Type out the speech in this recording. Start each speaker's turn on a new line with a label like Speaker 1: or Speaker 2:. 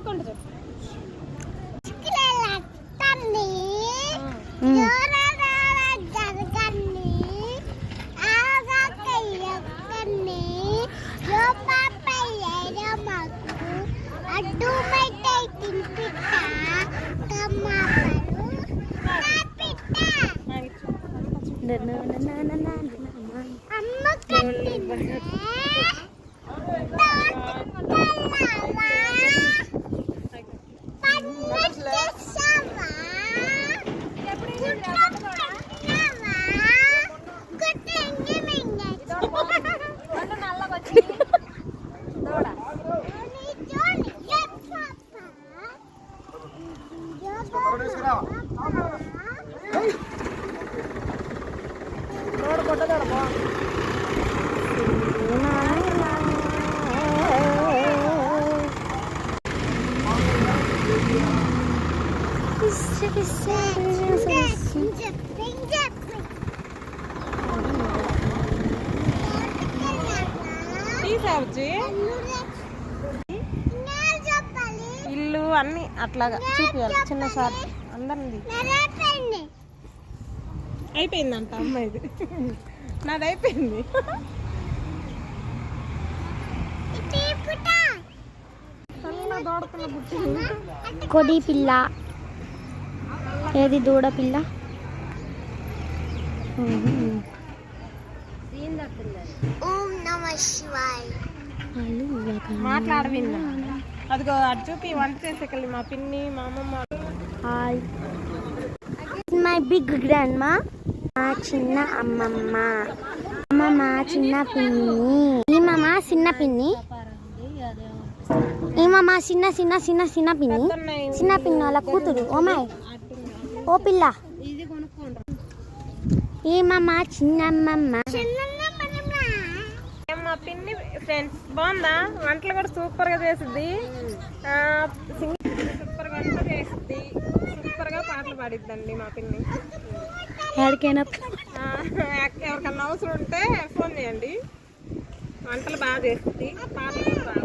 Speaker 1: నవ్వుకుంటూ చెప్పు. ఇల్లు అన్ని అట్లాగా చూపించాలి. చిన్న షార్ట్ అందరిది అయిపోయిందంట. అమ్మాయిది నాది అయిపోయింది.
Speaker 2: కొడి పిల్ల ఏది దూడ పిల్ల.
Speaker 1: మాట్లాడ విన్నా. అదిగో అటు చూపి వంట చేసేకెళ్ళి మా పిన్ని మా అమ్మమ్మ.
Speaker 2: హాయ్ మై బిగ్ గ్రాండ్ మా చిన్న అమ్మమ్మ. అమ్మమ్మ చిన్న పిన్ని. ఈమమ్మ చిన్న పిన్ని. ఈమమ్మ చిన్న చిన్న చిన్న చిన్న పిన్ని. చిన్న పిన్ని వాళ్ళ కూతురు. ఓమాయ్ ఓ పిల్ల. ఈమమ్మ చిన్నమ్మమ్మ.
Speaker 1: మా పిన్ని ఫ్రెండ్స్ బాగుందా? వంటలు కూడా సూపర్ గా చేసిద్ది. సూపర్ గా వంట చేసిద్ది. సూపర్ గా పాటలు పాడిద్దండి మా పిన్ని. ఎవరికన్నా అవసరం ఉంటే ఫోన్ చేయండి. వంటలు బాగా చేస్తుంది, పాటలు బాగా.